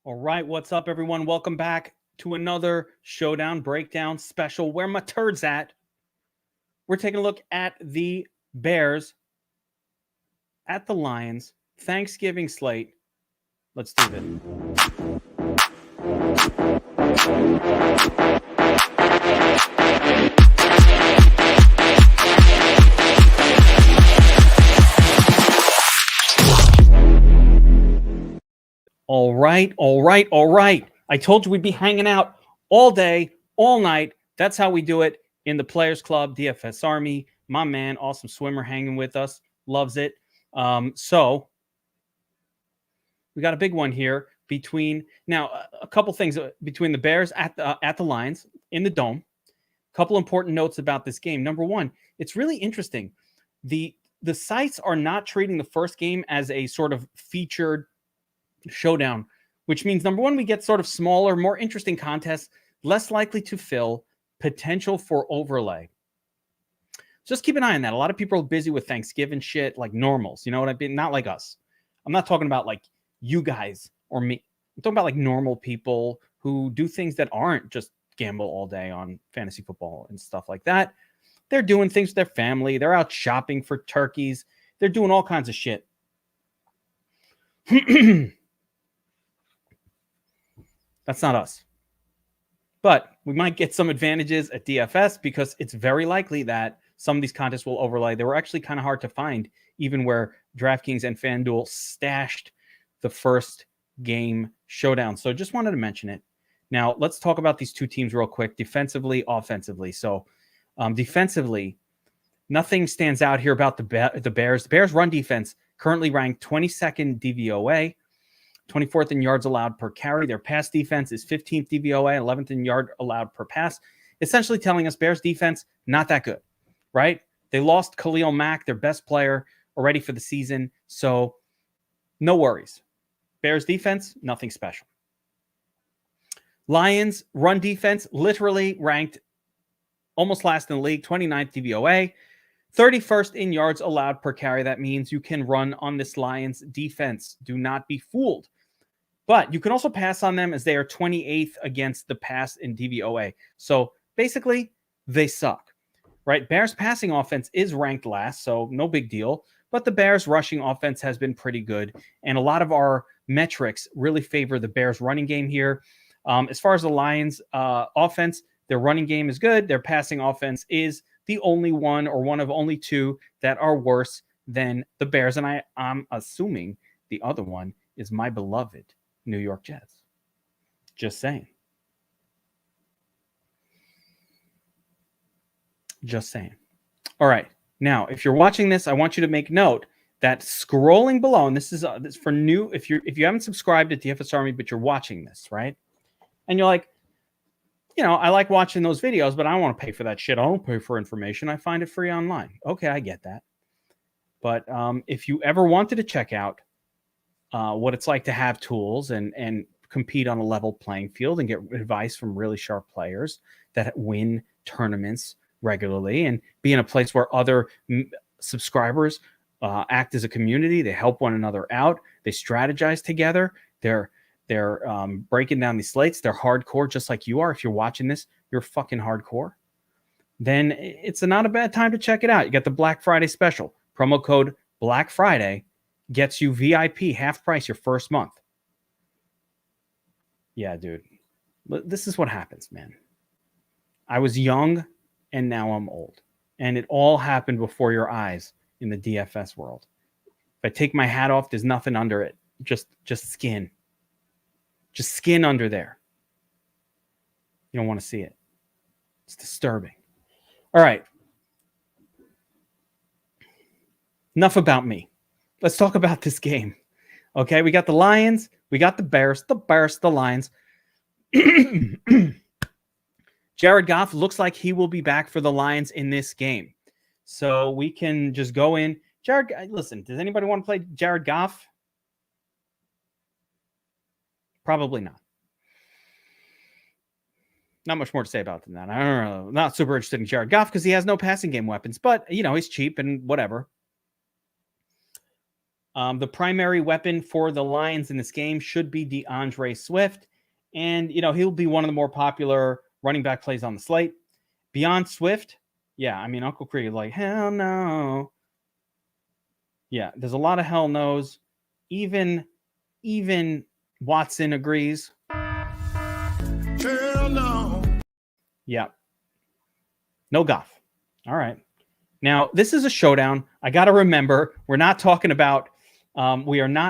All right, what's up, everyone? Welcome back to another Showdown breakdown special. Where my turds at? We're taking a look at the Bears, at the Lions, Thanksgiving slate. Let's do this. All right. I told you we'd be hanging out all day, all night. That's how we do it in the Players Club, DFS Army. My man, awesome swimmer, hanging with us. Loves it. So we got a big one here between now a couple things between the Bears at the Lions in the Dome. A couple important notes about this game. Number one, it's really interesting. The sites are not treating the first game as a sort of featured showdown, which means number one, we get sort of smaller, more interesting contests, less likely to fill, potential for overlay. Just keep an eye on that. A lot of people are busy with Thanksgiving shit like normals. You know what I mean? Not like us. I'm not talking about like you guys or me. I'm talking about like normal people who do things that aren't just gamble all day on fantasy football and stuff like that. They're doing things with their family. They're out shopping for turkeys. They're doing all kinds of shit. That's not us. But we might get some advantages at DFS because it's very likely that some of these contests will overlay. They were actually kind of hard to find, even where Draftkings and Fanduel stashed the first game showdown. So just wanted to mention it. Now, let's talk about these two teams real quick, defensively, offensively. So defensively, nothing stands out here about the Bears. The Bears' run defense currently ranked 22nd DVOA, 24th in yards allowed per carry. Their pass defense is 15th DVOA, 11th in yard allowed per pass. Essentially telling us Bears defense, not that good, right? They lost Khalil Mack, their best player, already for the season. So no worries. Bears defense, nothing special. Lions run defense, literally ranked almost last in the league, 29th DVOA, 31st in yards allowed per carry. That means you can run on this Lions defense. Do not be fooled. But you can also pass on them as they are 28th against the pass in DVOA. So basically, they suck, right? Bears passing offense is ranked last, so no big deal. But the Bears rushing offense has been pretty good. And a lot of our metrics really favor the Bears running game here. As far as the Lions offense, their running game is good. Their passing offense is the only one or one of only two that are worse than the Bears. And I'm assuming the other one is my beloved New York Jets. Just saying. Just saying. All right. Now, if you're watching this, I want you to make note that scrolling below, and this is for new, if you haven't subscribed to DFS Army, but you're watching this, right? And you're like, you know, I like watching those videos, but I don't want to pay for that shit. I don't pay for information. I find it free online. Okay, I get that. But if you ever wanted to check out what it's like to have tools and compete on a level playing field and get advice from really sharp players that win tournaments regularly and be in a place where other subscribers act as a community, they help one another out, they strategize together, they're breaking down these slates. They're hardcore, just like you are. If you're watching this, you're fucking hardcore. Then it's not a bad time to check it out. You got the Black Friday special. Promo code Black Friday gets you VIP half price your first month. Yeah, dude. This is what happens, man. I was young and now I'm old. And it all happened before your eyes in the DFS world. If I take my hat off, there's nothing under it. Just skin. Just skin under there. You don't want to see it. It's disturbing. All right. Enough about me. Let's talk about this game. Okay, we got the Lions. We got the Bears, the Lions. Jared Goff looks like he will be back for the Lions in this game. So we can just go in. Jared, listen, does anybody want to play Jared Goff? Probably not. Not much more to say about than that. I don't know. Not super interested in Jared Goff because he has no passing game weapons. But, you know, he's cheap and whatever. The primary weapon for the Lions in this game should be DeAndre Swift. And, he'll be one of the more popular running back plays on the slate. Beyond Swift, yeah, I mean, Uncle Creed, like, hell no. Yeah, there's a lot of hell no's. Even Watson agrees. Hell no. Yeah. No Goff. All right. Now, this is a showdown. I got to remember, we are not talking about the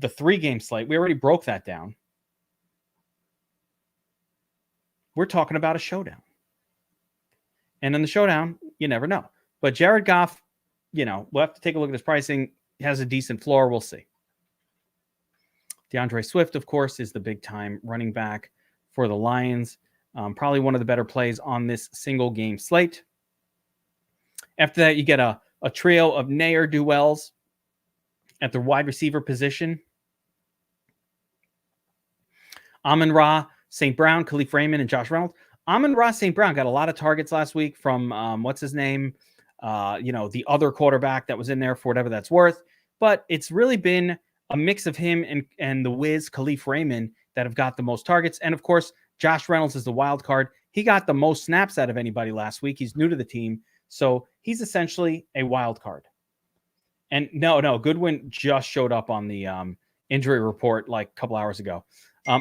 3-game slate. We already broke that down. We're talking about a showdown. And in the showdown, you never know. But Jared Goff, we'll have to take a look at his pricing. He has a decent floor. We'll see. DeAndre Swift, of course, is the big-time running back for the Lions. Probably one of the better plays on this single-game slate. After that, you get a trio of ne'er-do-wells at the wide receiver position. Amon-Ra, St. Brown, Khalif Raymond, and Josh Reynolds. Amon-Ra St. Brown got a lot of targets last week from, what's his name? The other quarterback that was in there for whatever that's worth. But it's really been a mix of him and the whiz, Khalif Raymond, that have got the most targets. And, of course, Josh Reynolds is the wild card. He got the most snaps out of anybody last week. He's new to the team, so he's essentially a wild card. And no, Goodwin just showed up on the injury report like a couple hours ago.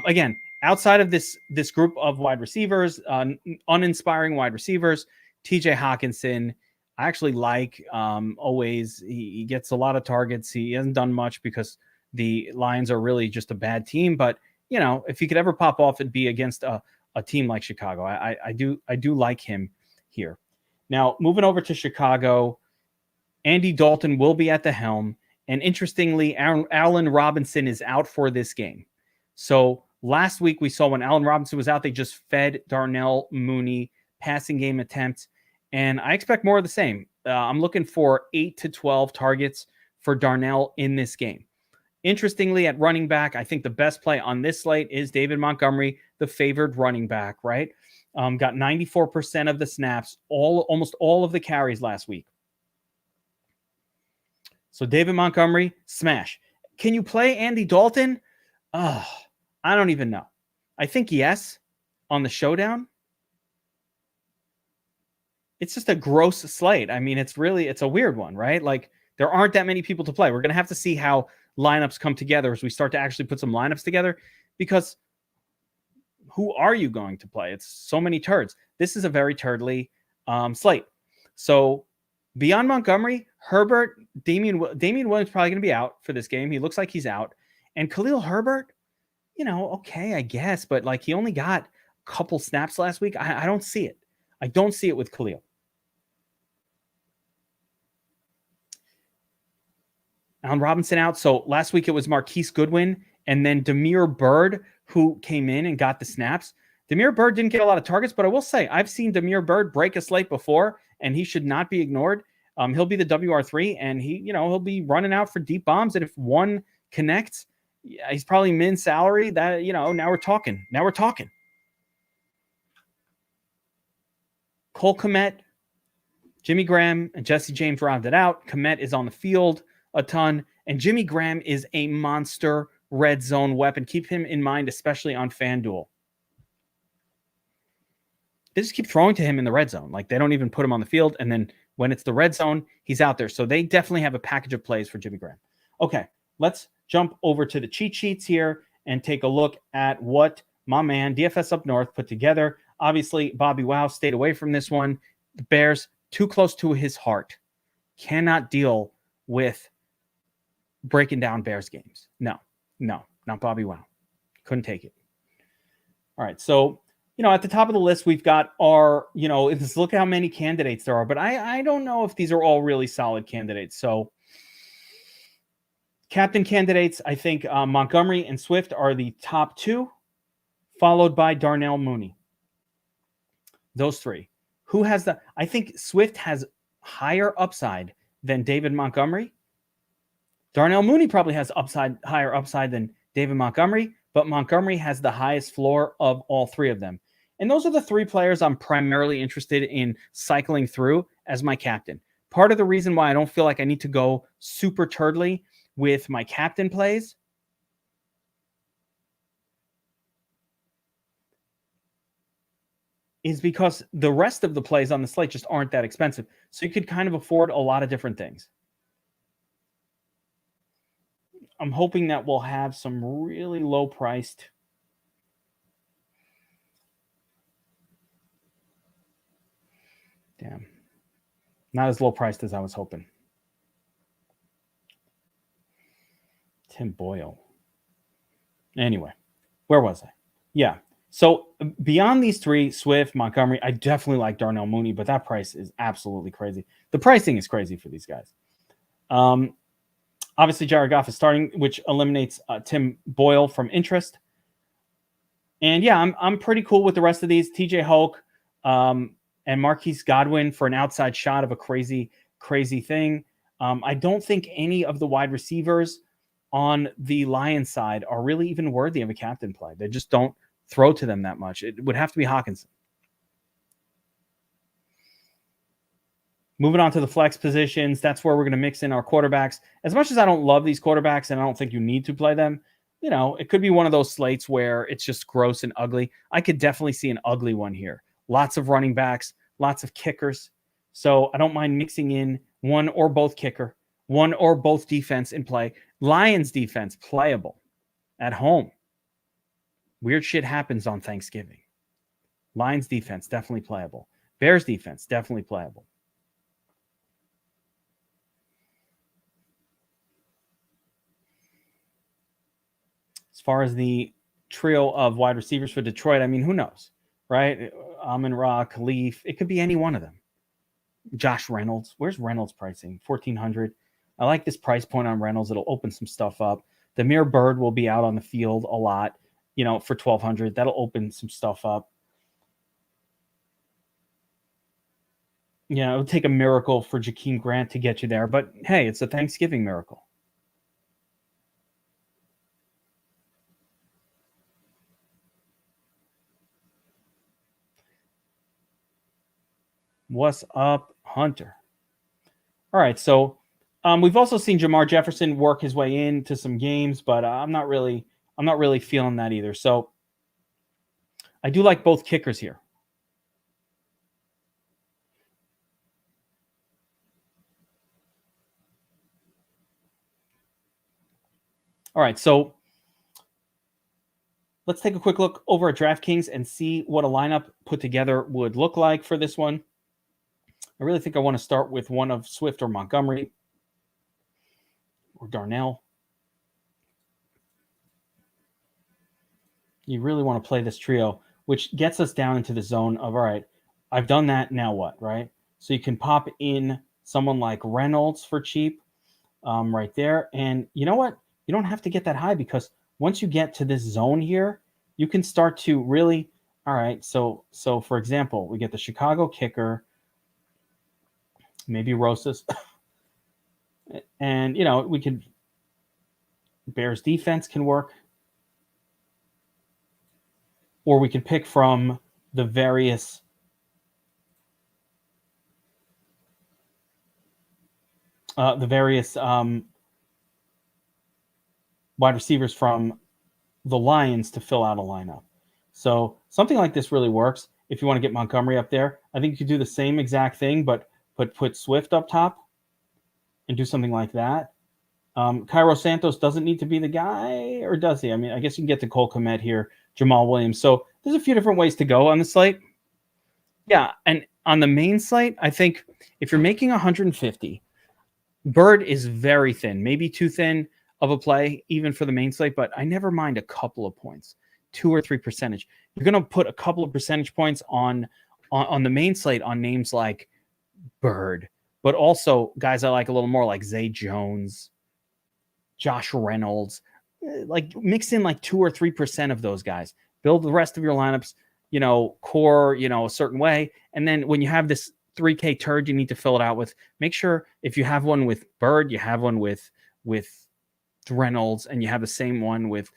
Again, outside of this group of wide receivers, uninspiring wide receivers, TJ Hawkinson, I actually like always. He gets a lot of targets. He hasn't done much because the Lions are really just a bad team. But, if he could ever pop off, it'd be against a team like Chicago. I do like him here. Now, moving over to Chicago, Andy Dalton will be at the helm. And interestingly, Allen Robinson is out for this game. So last week we saw when Allen Robinson was out, they just fed Darnell Mooney passing game attempts. And I expect more of the same. I'm looking for 8 to 12 targets for Darnell in this game. Interestingly, at running back, I think the best play on this slate is David Montgomery, the favored running back, right? Got 94% of the snaps, almost all of the carries last week. So David Montgomery, smash. Can you play Andy Dalton? I don't even know. I think yes on the showdown. It's just a gross slate. I mean, it's a weird one, right? Like, there aren't that many people to play. We're going to have to see how lineups come together as we start to actually put some lineups together, because who are you going to play? It's so many turds. This is a very turdly slate. So beyond Montgomery, Herbert, Damian Williams probably going to be out for this game. He looks like he's out. And Khalil Herbert, okay, I guess, but like, he only got a couple snaps last week. I don't see it. I don't see it with Khalil. Allen Robinson out. So last week it was Marquise Goodwin and then Damiere Byrd who came in and got the snaps. Damiere Byrd didn't get a lot of targets, but I will say I've seen Damiere Byrd break a slate before, and he should not be ignored. He'll be the WR3, and he'll be running out for deep bombs. And if one connects, he's probably min salary. That now we're talking. Cole Kmet, Jimmy Graham, and Jesse James rounded out. Kmet is on the field a ton, and Jimmy Graham is a monster red zone weapon. Keep him in mind, especially on FanDuel. They just keep throwing to him in the red zone. Like, they don't even put him on the field, and then when it's the red zone, he's out there. So they definitely have a package of plays for Jimmy Graham. Okay, let's jump over to the cheat sheets here and take a look at what my man DFSupNORTH put together. Obviously, Bobbywow stayed away from this one. The Bears, too close to his heart. Cannot deal with breaking down Bears games. No, not Bobbywow. Couldn't take it. All right, so, at the top of the list, we've got our, look how many candidates there are, but I don't know if these are all really solid candidates. So, captain candidates, I think Montgomery and Swift are the top two, followed by Darnell Mooney. Those three. I think Swift has higher upside than David Montgomery. Darnell Mooney probably has higher upside than David Montgomery, but Montgomery has the highest floor of all three of them. And those are the three players I'm primarily interested in cycling through as my captain. part of the reason why I don't feel like I need to go super turdly with my captain plays is because the rest of the plays on the slate just aren't that expensive. So you could kind of afford a lot of different things. I'm hoping that we'll have some really low priced. Damn. Not as low priced as I was hoping. Tim Boyle. Anyway, where was I? Yeah. So beyond these three, Swift, Montgomery, I definitely like Darnell Mooney, but that price is absolutely crazy. The pricing is crazy for these guys. Obviously, Jared Goff is starting, which eliminates Tim Boyle from interest. And yeah, I'm pretty cool with the rest of these. TJ Hulk and Marquise Godwin for an outside shot of a crazy thing. I don't think any of the wide receivers on the Lions side are really even worthy of a captain play. They just don't throw to them that much. It would have to be Hawkinson. Moving on to the flex positions, that's where we're going to mix in our quarterbacks. As much as I don't love these quarterbacks and I don't think you need to play them, you know, it could be one of those slates where it's just gross and ugly. I could definitely see an ugly one here. Lots of running backs, lots of kickers. So I don't mind mixing in one or both kicker, one or both defense in play. Lions defense, playable at home. Weird shit happens on Thanksgiving. Lions defense, definitely playable. Bears defense, definitely playable. As far as the trio of wide receivers for Detroit, I mean, who knows, right? Amon-Ra, Khalif, it could be any one of them. Josh Reynolds, where's Reynolds pricing? 1,400. I like this price point on Reynolds. It'll open some stuff up. Demir Bird will be out on the field a lot, you know, for 1,200. That'll open some stuff up. Yeah, it would take a miracle for Jakeem Grant to get you there, but hey, it's a Thanksgiving miracle. What's up, Hunter? All right, so we've also seen Jamar Jefferson work his way into some games, but I'm not really feeling that either. So I do like both kickers here. All right, so let's take a quick look over at DraftKings and see what a lineup put together would look like for this one. I really think I want to start with one of Swift or Montgomery or Darnell. You really want to play this trio, which gets us down into the zone of, all right, I've done that, now what, right? So you can pop in someone like Reynolds for cheap right there. And you know what? You don't have to get that high because once you get to this zone here, you can start to really, all right, so for example, we get the Chicago kicker, maybe Rosas, and, you know, we could, Bears defense can work, or we can pick from the various wide receivers from the Lions to fill out a lineup. So something like this really works. If you want to get Montgomery up there, I think you could do the same exact thing, but put Swift up top and do something like that. Cairo Santos doesn't need to be the guy, or does he? I mean, I guess you can get to Cole Kmet here, Jamal Williams. So there's a few different ways to go on the slate. Yeah, and on the main slate, I think if you're making 150, Bird is very thin, maybe too thin of a play, even for the main slate, but I never mind a couple of points, 2 or 3 percentage. You're going to put a couple of percentage points on the main slate on names like Bird, but also guys I like a little more like Zay Jones, Josh Reynolds. Like mix in like 2 or 3% of those guys. Build the rest of your lineups, you know, core, you know, a certain way. And then when you have this 3K turd, you need to fill it out with, make sure if you have one with Bird, you have one with Reynolds, and you have the same one with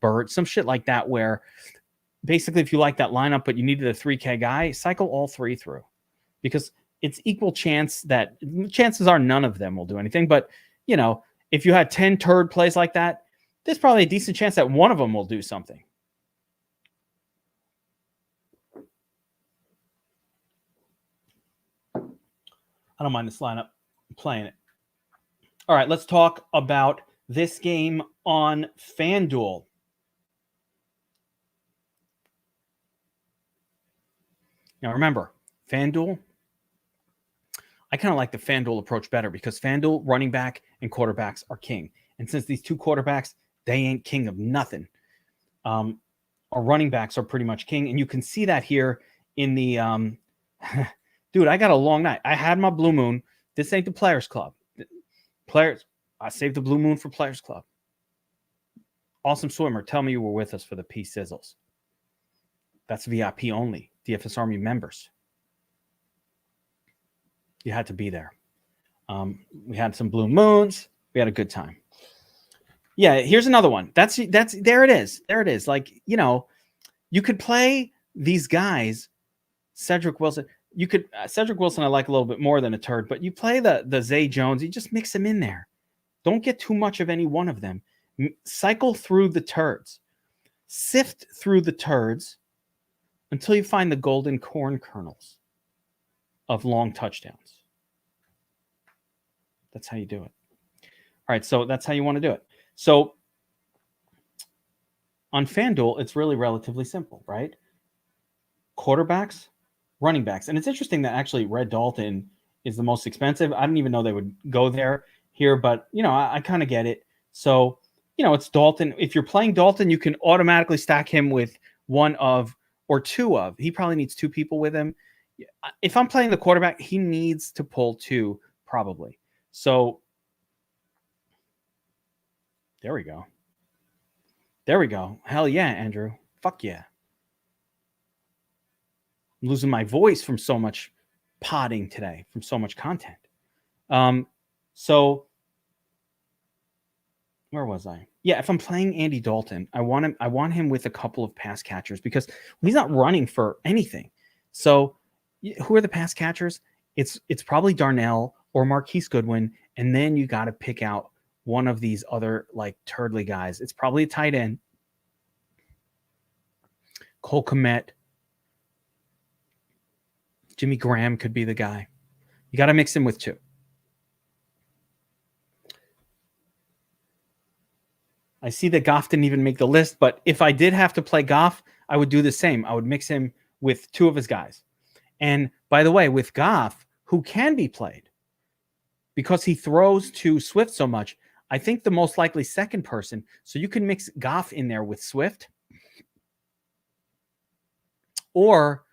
Bird, some shit like that, where basically if you like that lineup, but you needed a 3K guy, cycle all three through, because it's equal chance that chances are none of them will do anything. But, you know, if you had 10 turd plays like that, there's probably a decent chance that one of them will do something. I don't mind this lineup. I'm playing it. All right, let's talk about this game on FanDuel. Now, remember, FanDuel, I kind of like the FanDuel approach better because FanDuel running back and quarterbacks are king. And since these two quarterbacks, they ain't king of nothing. Our running backs are pretty much king. And you can see that here in the dude, I got a long night. I had my Blue Moon. This ain't the Players Club. I saved the Blue Moon for Players Club. Awesome Swimmer, tell me you were with us for the P Sizzles. That's VIP only. DFS Army members. You had to be there. We had some Blue Moons. We had a good time. Yeah, here's another one. That's there it is. There it is. Like, you know, you could play these guys. Cedric Wilson. You could Cedric Wilson I like a little bit more than a turd, but you play the Zay Jones, you just mix them in there. Don't get too much of any one of them. Cycle through the turds. Sift through the turds until you find the golden corn kernels of long touchdowns. That's how you do it. All right, so that's how you want to do it. So on FanDuel, it's really relatively simple, right? Quarterbacks, running backs. And it's interesting that actually Red Dalton is the most expensive. I didn't even know they would go there here, but, you know, I kind of get it. So, you know, it's Dalton. If you're playing Dalton, you can automatically stack him with one of or two of. He probably needs two people with him. If I'm playing the quarterback, he needs to pull two probably. So there we go. There we go. Hell yeah, Andrew. Fuck yeah. I'm losing my voice from so much potting today, from so much content. So where was I? Yeah, if I'm playing Andy Dalton, I want him with a couple of pass catchers because he's not running for anything. So who are the pass catchers? It's probably Darnell or Marquise Goodwin, and then you got to pick out one of these other like turdly guys. It's probably a tight end. Cole Kmet. Jimmy Graham could be the guy. You got to mix him with two. I see that Goff didn't even make the list, but if I did have to play Goff, I would do the same. I would mix him with two of his guys. And by the way, with Goff, who can be played, because he throws to Swift so much, I think the most likely second person, so you can mix Goff in there with Swift, or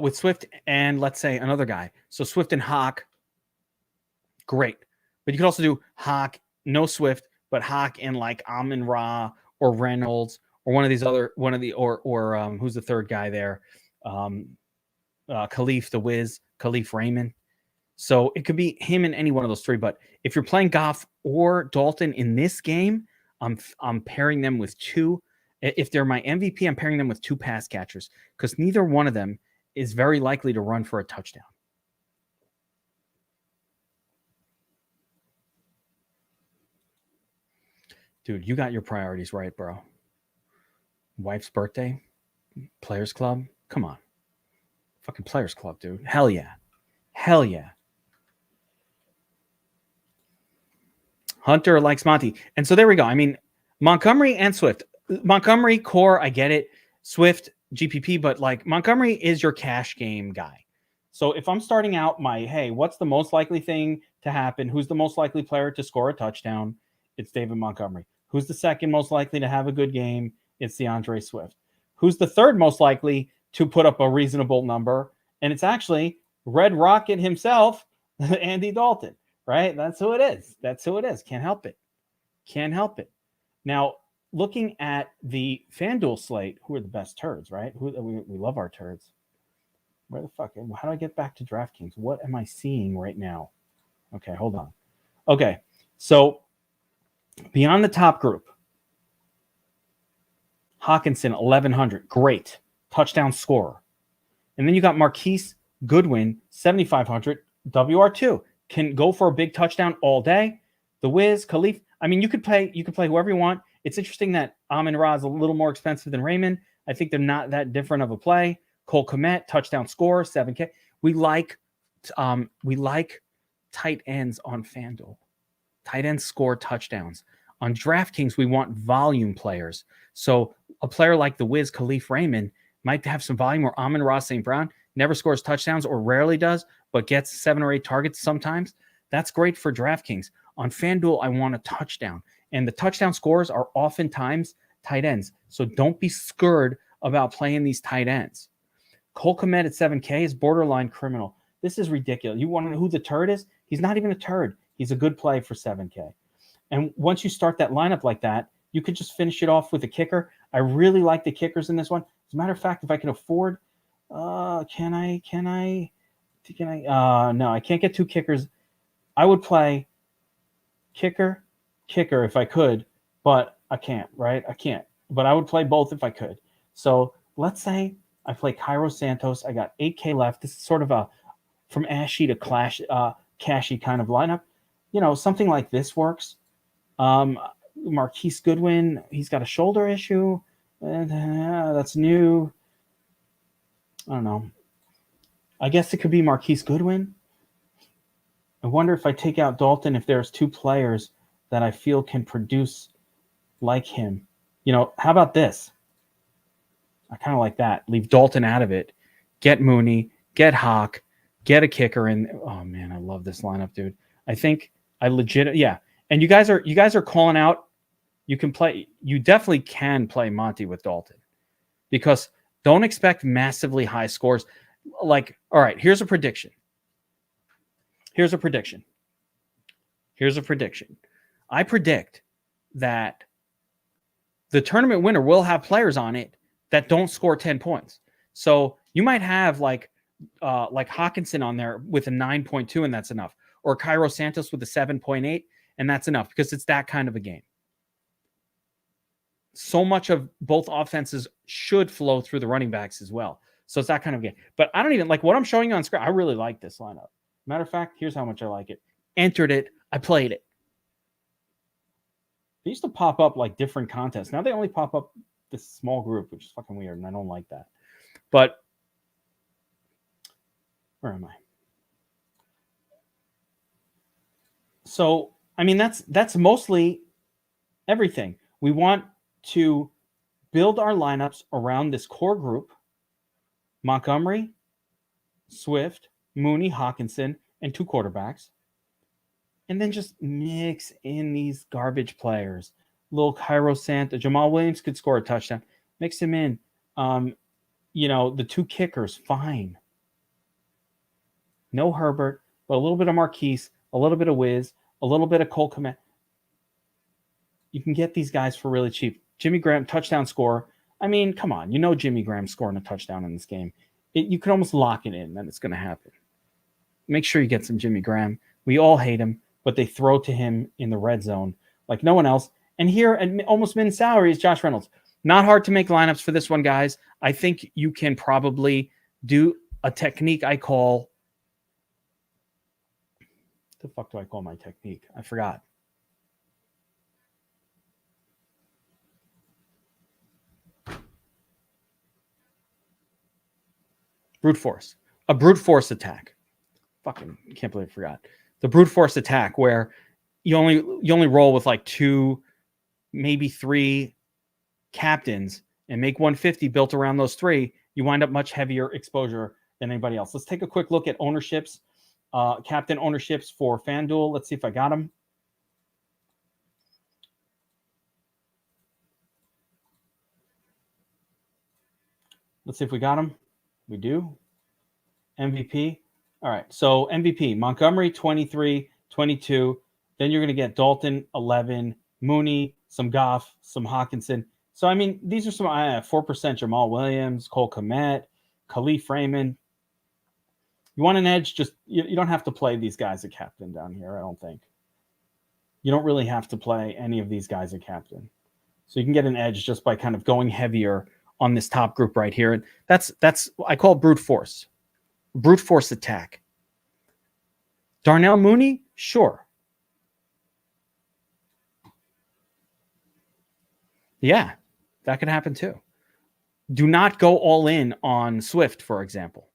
with Swift and let's say another guy. So Swift and Hawk, great. But you could also do Hawk, no Swift, but Hawk and like Amon-Ra or Reynolds or one of these other, or who's the third guy there? Khalif the Wiz, Khalif Raymond. So it could be him in any one of those three. But if you're playing Goff or Dalton in this game, I'm pairing them with two. If they're my MVP, I'm pairing them with two pass catchers because neither one of them is very likely to run for a touchdown. Dude, you got your priorities right, bro. Wife's birthday, Players Club. Come on. Fucking Players Club, dude. Hell yeah. Hell yeah. Hunter likes Monty. And so there we go. I mean, Montgomery and Swift. Montgomery, core, I get it. Swift, GPP, but like Montgomery is your cash game guy. So if I'm starting out hey, what's the most likely thing to happen? Who's the most likely player to score a touchdown? It's David Montgomery. Who's the second most likely to have a good game? It's DeAndre Swift. Who's the third most likely to put up a reasonable number? And it's actually Red Rocket himself, Andy Dalton, right? That's who it is. That's who it is. Can't help it. Can't help it. Now, looking at the FanDuel slate, who are the best turds, right? We love our turds. Where the fuck? How do I get back to DraftKings? What am I seeing right now? Okay, hold on. Okay, so beyond the top group, Hawkinson, 1,100. Great. Touchdown scorer. And then you got Marquise Goodwin, 7,500. WR2 can go for a big touchdown all day. The Wiz, Khalif. I mean, you could play whoever you want. It's interesting that Amon-Ra is a little more expensive than Raymond. I think they're not that different of a play. Cole Kmet, touchdown score, 7K. We like tight ends on FanDuel. Tight ends score touchdowns. On DraftKings, we want volume players. So a player like the Wiz, Khalif Raymond, might have some volume, or Amon-Ra St. Brown never scores touchdowns or rarely does, but gets 7 or 8 targets sometimes. That's great for DraftKings. On FanDuel, I want a touchdown. And the touchdown scores are oftentimes tight ends. So don't be scared about playing these tight ends. Cole Kmet at 7K is borderline criminal. This is ridiculous. You want to know who the turd is? He's not even a turd. He's a good play for 7K. And once you start that lineup like that, you could just finish it off with a kicker. I really like the kickers in this one. As a matter of fact, if I can afford, can I? No, I can't get 2 kickers. I would play kicker if I could, but I can't, right? I can't. But I would play both if I could. So let's say I play Cairo Santos. I got 8K left. This is sort of a from ashy to cashy kind of lineup. You know, something like this works. Marquise Goodwin, he's got a shoulder issue. That's new. I don't know. I guess it could be Marquise Goodwin. I wonder if I take out Dalton, if there's 2 players that I feel can produce like him. You know, how about this? I kind of like that. Leave Dalton out of it. Get Mooney, get Hawk, get a kicker in. Oh man, I love this lineup, dude. I think I legit, yeah. And you guys are calling out. You definitely can play Monty with Dalton, because don't expect massively high scores. Like, all right, here's a prediction. I predict that the tournament winner will have players on it that don't score 10 points. So you might have like Hawkinson on there with a 9.2, and that's enough. Or Cairo Santos with a 7.8, and that's enough, because it's that kind of a game. So much of both offenses should flow through the running backs as well. So it's that kind of game. But I don't even like what I'm showing you on screen. I really like this lineup. Matter of fact, here's how much I like it. Entered it. I played it. They used to pop up like different contests. Now they only pop up this small group, which is fucking weird, and I don't like that. But where am I? So, I mean, that's mostly everything. We want to build our lineups around this core group: Montgomery, Swift, Mooney, Hawkinson, and 2 quarterbacks. And then just mix in these garbage players. Little Cairo Santa. Jamal Williams could score a touchdown. Mix him in. You know, the 2 kickers, fine. No Herbert, but a little bit of Marquise, a little bit of Wiz, a little bit of Cole Kmet. You can get these guys for really cheap. Jimmy Graham, touchdown score. I mean, come on. You know Jimmy Graham scoring a touchdown in this game. You can almost lock it in that it's going to happen. Make sure you get some Jimmy Graham. We all hate him, but they throw to him in the red zone like no one else. And here at almost min salary is Josh Reynolds. Not hard to make lineups for this one, guys. I think you can probably do a technique I call... What the fuck do I call my technique? I forgot. Brute force. A brute force attack. Fucking can't believe I forgot. The brute force attack, where you only roll with like 2, maybe 3 captains and make 150 built around those 3. You wind up much heavier exposure than anybody else. Let's take a quick look at ownerships. Captain ownerships for FanDuel. Let's see if I got them. Let's see if we got them. We do. MVP. All right. So MVP, Montgomery, 23, 22. Then you're going to get Dalton, 11, Mooney, some Goff, some Hawkinson. So, I mean, these are some 4% Jamal Williams, Cole Kmet, Khalif Raymond. You want an edge? Just you don't have to play these guys a captain down here, I don't think. You don't really have to play any of these guys a captain. So you can get an edge just by kind of going heavier on this top group right here. And that's I call brute force. brute force attack. Darnell Mooney, sure. Yeah, that could happen too. Do not go all in on Swift, for example.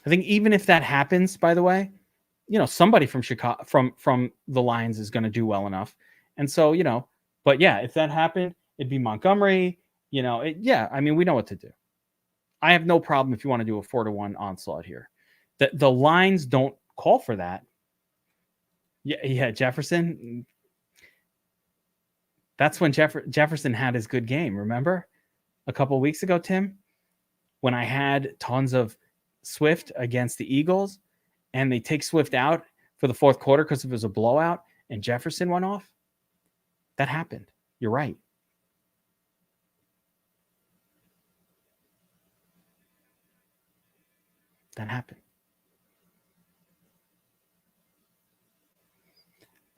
I think even if that happens, by the way, somebody from Chicago, from the Lions is going to do well enough. And so, but yeah, if that happened, it'd be Montgomery, we know what to do. I have no problem if you want to do a 4-1 onslaught here. The lines don't call for that. Yeah, Jefferson. That's when Jefferson had his good game. Remember a couple of weeks ago, Tim, when I had tons of Swift against the Eagles, and they take Swift out for the fourth quarter because it was a blowout, and Jefferson went off. That happened. You're right. That happened.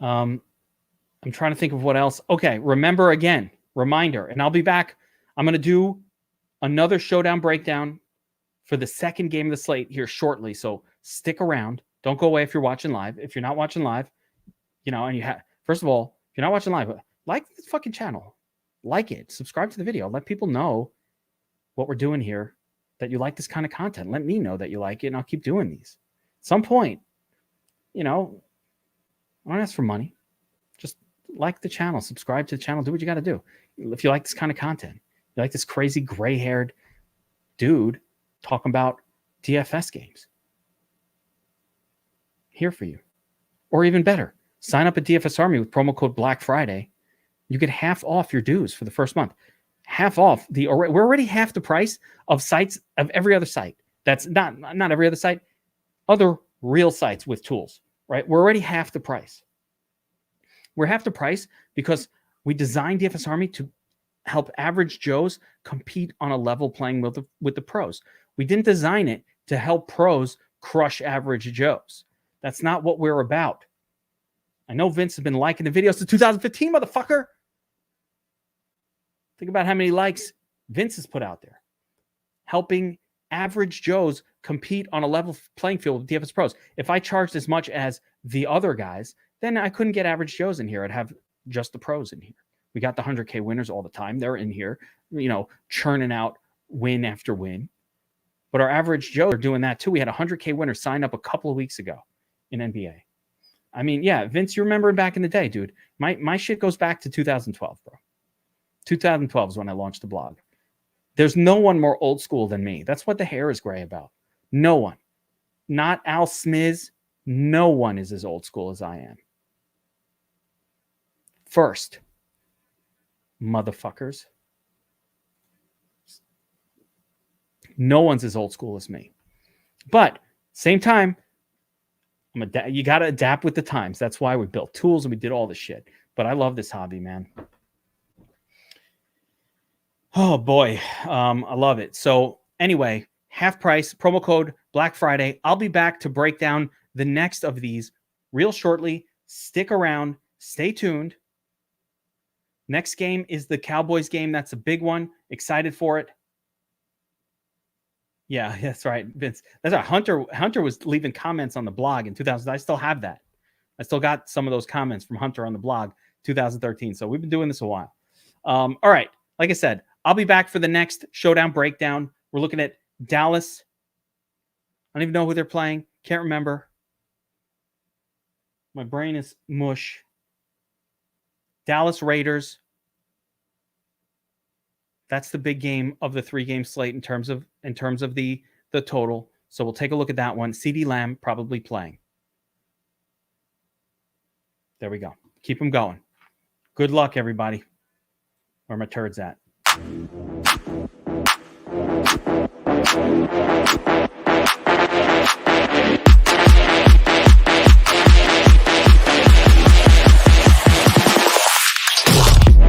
I'm trying to think of what else. Okay, reminder, and I'll be back. I'm going to do another Showdown breakdown for the second game of the slate here shortly. So stick around. Don't go away if you're watching live. If you're not watching live, and you have, first of all, if you're not watching live, like this fucking channel. Like it. Subscribe to the video. Let people know what we're doing here, that you like this kind of content. Let me know that you like it, and I'll keep doing these. At some point, I don't ask for money. Just like the channel, subscribe to the channel, do what you got to do. If you like this kind of content, you like this crazy gray-haired dude talking about DFS games, here for you. Or even better, sign up at DFS Army with promo code Black Friday. You get half off your dues for the first month. Half off. We're already half the price of sites of every other site. That's not every other site, other real sites with tools, right? We're already half the price. We're half the price because we designed DFS Army to help average Joes compete on a level playing with the pros. We didn't design it to help pros crush average Joes. That's not what we're about. I know Vince has been liking the videos since 2015, motherfucker. Think about how many likes Vince has put out there. Helping average Joes compete on a level playing field with DFS pros. If I charged as much as the other guys, then I couldn't get average Joes in here. I'd have just the pros in here. We got the 100K winners all the time. They're in here, churning out win after win. But our average Joes are doing that too. We had a 100K winner sign up a couple of weeks ago in NBA. I mean, yeah, Vince, you remember back in the day, dude. My shit goes back to 2012, bro. 2012 is when I launched the blog. There's no one more old school than me. That's what the hair is gray about. No one. Not Al Smiz. No one is as old school as I am. First, motherfuckers. No one's as old school as me. But same time, you got to adapt with the times. That's why we built tools and we did all this shit. But I love this hobby, man. Oh, boy. I love it. So anyway, half price, promo code Black Friday. I'll be back to break down the next of these real shortly. Stick around. Stay tuned. Next game is the Cowboys game. That's a big one. Excited for it. Yeah, that's right, Vince. That's right. Hunter was leaving comments on the blog in 2000. I still have that. I still got some of those comments from Hunter on the blog 2013. So we've been doing this a while. All right. Like I said, I'll be back for the next Showdown breakdown. We're looking at Dallas. I don't even know who they're playing. Can't remember. My brain is mush. Dallas Raiders. That's the big game of the 3-game slate in terms of the total. So we'll take a look at that one. CeeDee Lamb probably playing. There we go. Keep them going. Good luck, everybody. Where my turds at?